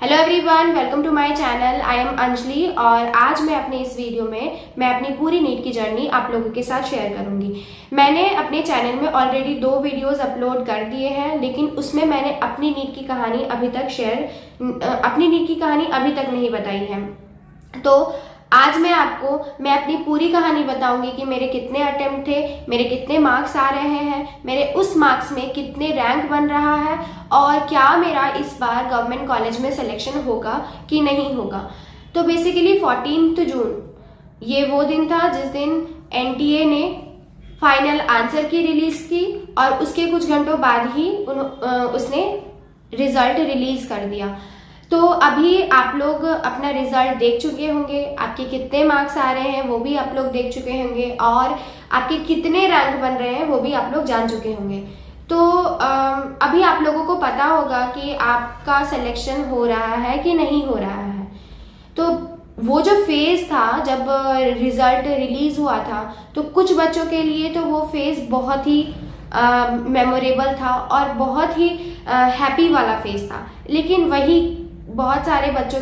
Hello everyone, welcome to my channel. I am Anjali और आज मैं अपने इस वीडियो में अपनी पूरी नीट की जर्नी आप लोगों के साथ शेयर करूंगी। मैंने अपने चैनल में ऑलरेडी 2 वीडियोस अपलोड कर दिए हैं, लेकिन उसमें मैंने अपनी नीट की कहानी अभी तक नहीं बताई है। तो आज मैं अपनी पूरी कहानी बताऊंगी कि मेरे कितने अटेम्प्ट थे, मेरे कितने मार्क्स आ रहे हैं, मेरे उस मार्क्स में कितने रैंक बन रहा है और क्या मेरा इस बार गवर्नमेंट कॉलेज में सिलेक्शन होगा कि नहीं होगा। तो बेसिकली 14 जून ये वो दिन था जिस दिन एनटीए ने फाइनल आंसर की रिलीज की और उसके कुछ घंटों बाद ही उसने रिजल्ट रिलीज कर दिया। तो अभी आप लोग अपना रिजल्ट देख चुके होंगे, आपके कितने मार्क्स आ रहे हैं वो भी आप लोग देख चुके होंगे और आपके कितने रैंक बन रहे हैं वो भी आप लोग जान चुके होंगे। तो अभी आप लोगों को पता होगा कि आपका सिलेक्शन हो रहा है कि नहीं हो रहा है। तो वो जो फेज था जब रिजल्ट रिलीज हुआ था, तो कुछ बच्चों के लिए तो वो फेज बहुत ही मेमोरेबल था और बहुत ही हैप्पी वाला फेज था, लेकिन वही बहुत सारे बच्चों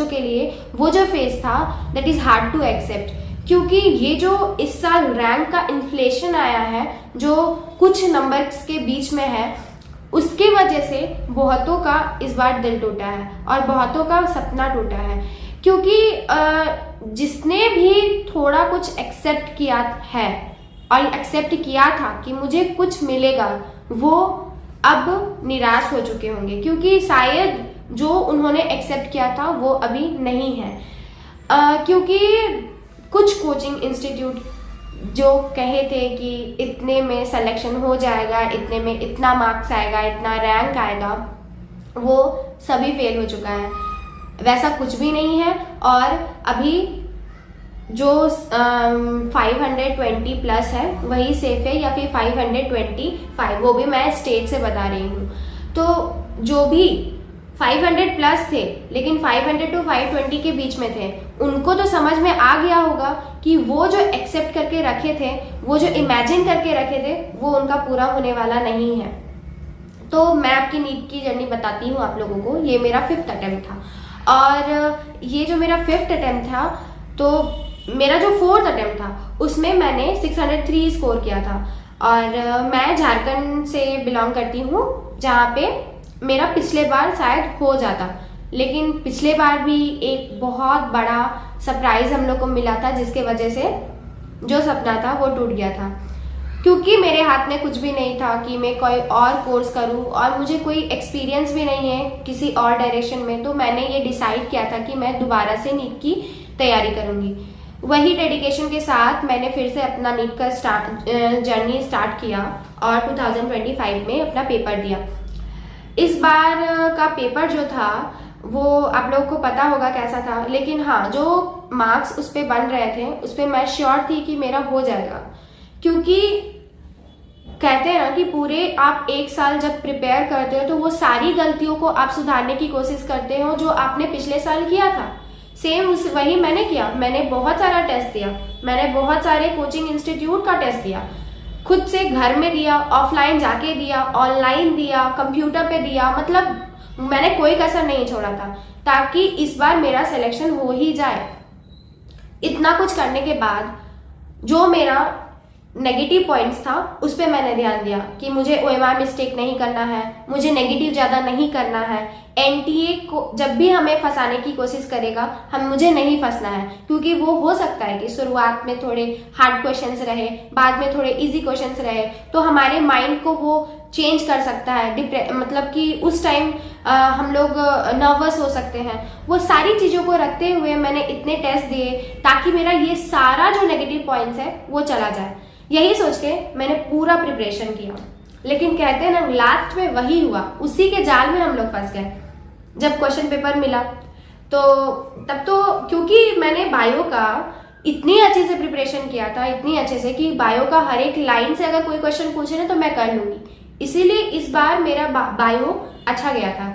के लिए वो जो फेज था that is hard to accept, क्योंकि ये जो इस साल रैंक का इन्फ्लेशन आया है जो कुछ नंबर्स के बीच में है, उसके वजह से बहुतों का इस बार दिल टूटा है और बहुतों का सपना टूटा है। क्योंकि जिसने भी थोड़ा कुछ एक्सेप्ट किया है और एक्सेप्ट किया था कि मुझे कुछ मिलेगा, वो अब निराश हो चुके होंगे, क्योंकि शायद जो उन्होंने एक्सेप्ट किया था वो अभी नहीं है। क्योंकि कुछ कोचिंग इंस्टीट्यूट जो कहे थे कि इतने में सिलेक्शन हो जाएगा, इतने में इतना मार्क्स आएगा, इतना रैंक आएगा, वो सभी फेल हो चुका है। वैसा कुछ भी नहीं है और अभी जो 520 प्लस है वही सेफ है, या फिर 525, वो भी मैं स्टेट से बता रही हूँ। तो जो भी 500 प्लस थे लेकिन 500 to 520 के बीच में थे, उनको तो समझ में आ गया होगा कि वो जो एक्सेप्ट करके रखे थे, वो जो इमेजिन करके रखे थे, वो उनका पूरा होने वाला नहीं है। तो मैं आपकी नीट की जर्नी बताती हूँ आप लोगों को। ये मेरा 5th अटेम्प्ट था और ये जो मेरा 5th अटेम्प्ट था, तो मेरा जो 4th अटेम्प्ट था उसमें मैंने 603 स्कोर किया था। और मैं झारखंड से बिलोंग करती हूँ, जहाँ पे मेरा पिछले बार शायद हो जाता, लेकिन पिछले बार भी एक बहुत बड़ा सरप्राइज हम लोग को मिला था, जिसके वजह से जो सपना था वो टूट गया था। क्योंकि मेरे हाथ में कुछ भी नहीं था कि मैं कोई और कोर्स करूं और मुझे कोई एक्सपीरियंस भी नहीं है किसी और डायरेक्शन में, तो मैंने ये डिसाइड किया था कि मैं दोबारा से नीट की तैयारी करूंगी। वही डेडिकेशन के साथ मैंने फिर से अपना नीट का जर्नी स्टार्ट किया और 2025 में अपना पेपर दिया। इस बार का पेपर जो था वो आप लोगों को पता होगा कैसा था, लेकिन हाँ, जो मार्क्स उस पर बन रहे थे उस पर मैं श्योर थी कि मेरा हो जाएगा। क्योंकि कहते हैं ना कि पूरे आप 1 साल जब प्रिपेयर करते हो तो वो सारी गलतियों को आप सुधारने की कोशिश करते हो जो आपने पिछले साल किया था। सेम वही मैंने किया। मैंने बहुत सारा टेस्ट दिया, मैंने बहुत सारे कोचिंग इंस्टीट्यूट का टेस्ट दिया, खुद से घर में दिया, ऑफलाइन जाके दिया, ऑनलाइन दिया, कंप्यूटर पे दिया, मतलब मैंने कोई कसर नहीं छोड़ा था ताकि इस बार मेरा सिलेक्शन हो ही जाए। इतना कुछ करने के बाद जो मेरा नेगेटिव पॉइंट्स था उस पर मैंने ध्यान दिया कि मुझे ओएमआर मिस्टेक नहीं करना है, मुझे नेगेटिव ज़्यादा नहीं करना है। एनटीए को जब भी हमें फंसाने की कोशिश करेगा, मुझे नहीं फंसना है, क्योंकि वो हो सकता है कि शुरुआत में थोड़े हार्ड क्वेश्चंस रहे, बाद में थोड़े इजी क्वेश्चंस रहे, तो हमारे माइंड को वो चेंज कर सकता है। मतलब कि उस टाइम हम लोग नर्वस हो सकते हैं। वो सारी चीज़ों को रखते हुए मैंने इतने टेस्ट दिए ताकि मेरा ये सारा जो नेगेटिव पॉइंट्स है वो चला जाए। यही सोच के मैंने पूरा प्रिपरेशन किया, लेकिन कहते हैं ना, लास्ट में वही हुआ, उसी के जाल में हम लोग फंस गए। जब क्वेश्चन पेपर मिला तो तब तो क्योंकि मैंने बायो का इतनी अच्छे से प्रिपरेशन किया था, इतनी अच्छे से कि बायो का हर एक लाइन से अगर कोई क्वेश्चन पूछे ना तो मैं कर लूंगी, इसीलिए इस बार मेरा बायो अच्छा गया था।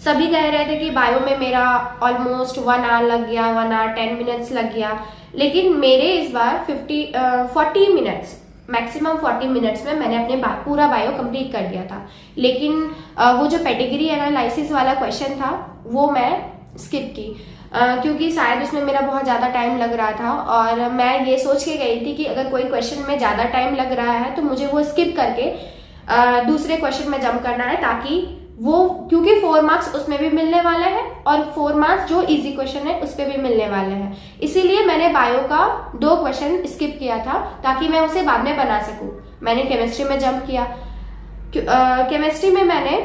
सभी कह रहे थे कि बायो में मेरा ऑलमोस्ट 1 आवर लग गया, 1 आवर 10 मिनट्स लग गया, लेकिन मेरे इस बार 40 मिनट्स मैक्सिमम 40 मिनट्स में मैंने अपने पूरा बायो कंप्लीट कर दिया था। लेकिन वो जो पेडिग्री एनालिसिस वाला क्वेश्चन था वो मैं स्किप की, क्योंकि शायद उसमें मेरा बहुत ज़्यादा टाइम लग रहा था, और मैं ये सोच के गई थी कि अगर कोई क्वेश्चन में ज़्यादा टाइम लग रहा है तो मुझे वो स्किप करके दूसरे क्वेश्चन में जंप करना है, ताकि वो, क्योंकि 4 मार्क्स उसमें भी मिलने वाले हैं और 4 मार्क्स जो इजी क्वेश्चन है उस पर भी मिलने वाले हैं। इसीलिए मैंने बायो का 2 क्वेश्चन स्किप किया था ताकि मैं उसे बाद में बना सकूं। मैंने केमिस्ट्री में जंप किया। केमिस्ट्री में मैंने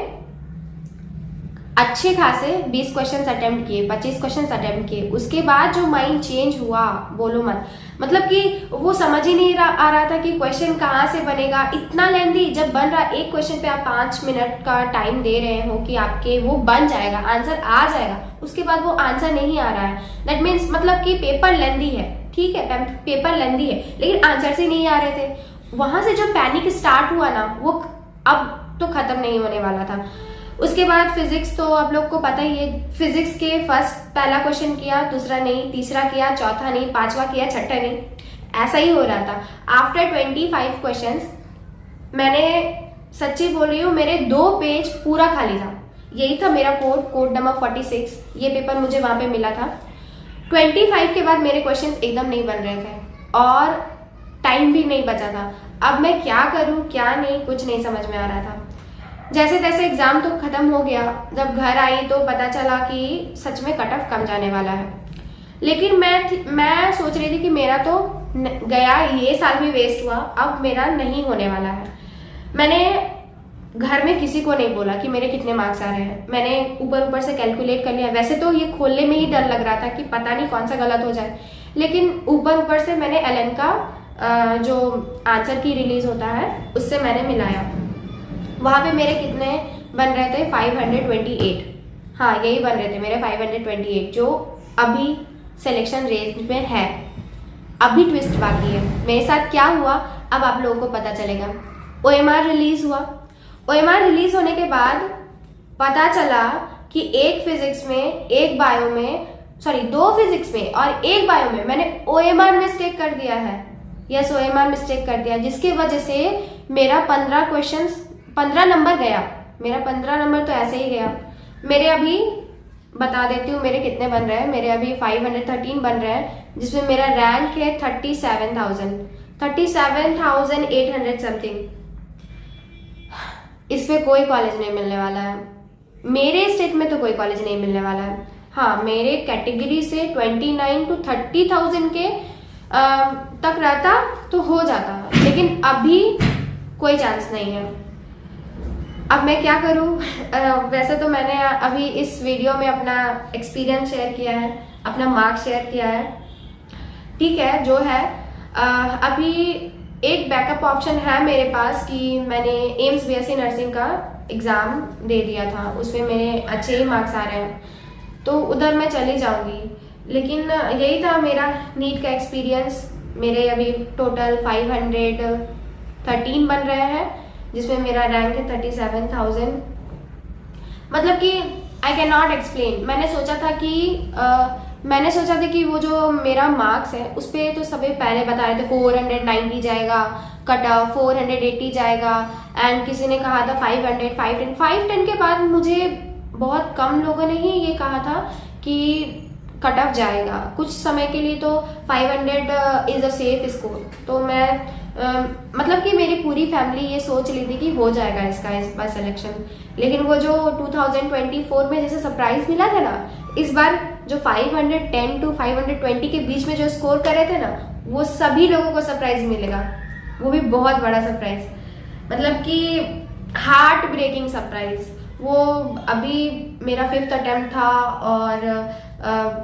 अच्छे खासे 20 क्वेश्चंस अटेम्प्ट किए, 25 क्वेश्चंस अटेम्प्ट किए। उसके बाद जो माइंड चेंज हुआ, बोलो मत, मतलब कि वो समझ ही नहीं आ रहा था कि क्वेश्चन कहाँ से बनेगा। इतना लेंदी जब बन रहा, एक क्वेश्चन पे आप 5 मिनट का टाइम दे रहे हो कि आपके वो बन जाएगा, आंसर आ जाएगा, उसके बाद वो आंसर नहीं आ रहा है, दैट मीन्स मतलब कि पेपर लेंदी है, ठीक है, पेपर लेंदी है, लेकिन आंसर से नहीं आ रहे थे। वहां से जो पैनिक स्टार्ट हुआ ना, वो अब तो खत्म नहीं होने वाला था। उसके बाद फिजिक्स तो आप लोग को पता ही है, फिजिक्स के पहला क्वेश्चन किया, दूसरा नहीं, तीसरा किया, चौथा नहीं, पांचवा किया, छठा नहीं, ऐसा ही हो रहा था। आफ्टर 25 क्वेश्चंस मैंने, सच्ची बोल रही हूँ, मेरे 2 पेज पूरा खाली था। यही था मेरा कोड नंबर 46, ये पेपर मुझे वहां पे मिला था। 25 के बाद मेरे क्वेश्चंस एकदम नहीं बन रहे थे और टाइम भी नहीं बचा था। अब मैं क्या करूँ क्या नहीं, कुछ नहीं समझ में आ रहा था। जैसे तैसे एग्जाम तो खत्म हो गया। जब घर आई तो पता चला कि सच में कट ऑफ कम जाने वाला है। लेकिन मैं सोच रही थी कि मेरा तो गया, ये साल भी वेस्ट हुआ, अब मेरा नहीं होने वाला है। मैंने घर में किसी को नहीं बोला कि मेरे कितने मार्क्स आ रहे हैं। मैंने ऊपर से कैलकुलेट कर लिया। वैसे तो ये खोलने में ही डर लग रहा था कि पता नहीं कौन सा गलत हो जाए, लेकिन ऊपर से मैंने एलन का जो आंसर की रिलीज होता है उससे मैंने मिलाया। वहां पे मेरे कितने बन रहे थे, 528, हाँ यही बन रहे थे मेरे 528, जो अभी सिलेक्शन रेंज में है। अभी ट्विस्ट बाकी है। मेरे साथ क्या हुआ अब आप लोगों को पता चलेगा। OMR रिलीज हुआ। OMR रिलीज होने के बाद पता चला कि एक फिजिक्स में, एक बायो में, सॉरी 2 फिजिक्स में और 1 बायो में मैंने OMR मिस्टेक कर दिया है। यस, OMR मिस्टेक कर दिया, जिसकी वजह से मेरा 15 नंबर गया। मेरा 15 नंबर तो ऐसे ही गया। मेरे अभी बता देती हूँ मेरे कितने बन रहे हैं। मेरे अभी 513 बन रहे हैं, जिसमें मेरा रैंक है 37,800 समथिंग। इस पे कोई कॉलेज नहीं मिलने वाला है, मेरे स्टेट में तो कोई कॉलेज नहीं मिलने वाला है। हाँ, मेरे कैटेगरी से 29 to 30,000 के तक रहता तो हो जाता, लेकिन अभी कोई चांस नहीं है। अब मैं क्या करूं? वैसे तो मैंने अभी इस वीडियो में अपना एक्सपीरियंस शेयर किया है, अपना मार्क्स शेयर किया है, ठीक है जो है। अभी एक बैकअप ऑप्शन है मेरे पास कि मैंने एम्स BSc नर्सिंग का एग्ज़ाम दे दिया था, उसमें मेरे अच्छे ही मार्क्स आ रहे हैं, तो उधर मैं चली जाऊंगी। लेकिन यही था मेरा नीट का एक्सपीरियंस। मेरे अभी टोटल 513 बन रहे हैं, जिसमें मेरा रैंक है 37,000। मतलब कि आई कैन नॉट एक्सप्लेन। मैंने सोचा था कि वो जो मेरा मार्क्स है उस पर तो सभी पहले बता रहे थे 490 जाएगा, कट ऑफ 480 जाएगा, एंड किसी ने कहा था 500, 510 के बाद मुझे बहुत कम लोगों ने ही ये कहा था कि कट ऑफ जाएगा। कुछ समय के लिए तो 500 इज अ सेफ स्कोर। तो मैं मतलब कि मेरी पूरी फैमिली ये सोच ली थी कि हो जाएगा इसका इस बार सिलेक्शन। लेकिन वो जो 2024 में जैसे सरप्राइज मिला था ना, इस बार जो 510 to 520 के बीच में जो स्कोर कर रहे थे ना, वो सभी लोगों को सरप्राइज मिलेगा। वो भी बहुत बड़ा सरप्राइज, मतलब कि हार्ट ब्रेकिंग सरप्राइज। वो अभी मेरा 5th अटेम्प्ट था और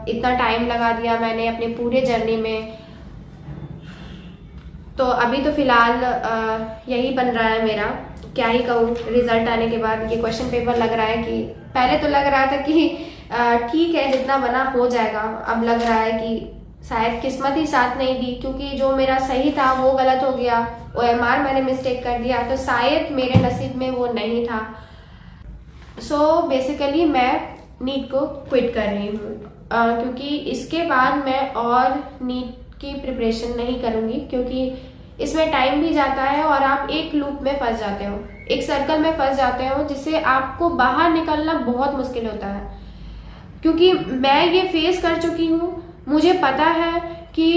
इतना टाइम लगा दिया मैंने अपने पूरे जर्नी में। तो अभी तो फिलहाल यही बन रहा है मेरा, क्या ही कहूँ। रिजल्ट आने के बाद ये क्वेश्चन पेपर लग रहा है कि, पहले तो लग रहा था कि ठीक है जितना बना हो जाएगा, अब लग रहा है कि शायद किस्मत ही साथ नहीं दी, क्योंकि जो मेरा सही था वो गलत हो गया, OMR मैंने मिस्टेक कर दिया, तो शायद मेरे नसीब में वो नहीं था। सो बेसिकली मैं नीट को क्विट कर रही हूँ, क्योंकि इसके बाद मैं और नीट की प्रिपरेशन नहीं करूँगी, क्योंकि इसमें टाइम भी जाता है और आप एक लूप में फंस जाते हो, एक सर्कल में फंस जाते हो, जिससे आपको बाहर निकलना बहुत मुश्किल होता है। क्योंकि मैं ये फेस कर चुकी हूँ, मुझे पता है कि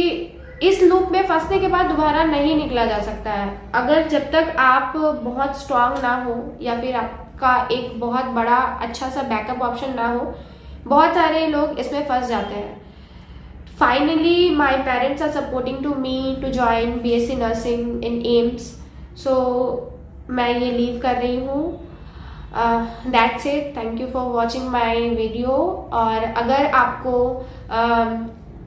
इस लूप में फंसने के बाद दोबारा नहीं निकला जा सकता है, अगर जब तक आप बहुत स्ट्रांग ना हो या फिर आपका एक बहुत बड़ा अच्छा सा बैकअप ऑप्शन ना हो। बहुत सारे लोग इसमें फंस जाते हैं। Finally my parents are supporting to me to join BSc nursing in AIIMS, so मैं ये लीव कर रही हूँ। That's it, thank you for watching my video. और अगर आपको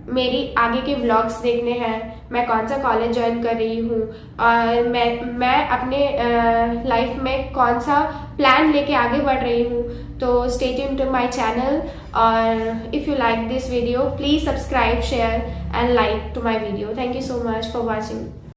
मेरी आगे के व्लॉग्स देखने हैं, मैं कौन सा कॉलेज ज्वाइन कर रही हूँ और मैं अपने लाइफ में कौन सा प्लान लेके आगे बढ़ रही हूँ, तो stay tuned to my channel. और if you like this video, please subscribe, share and like to my video. Thank you so much for watching.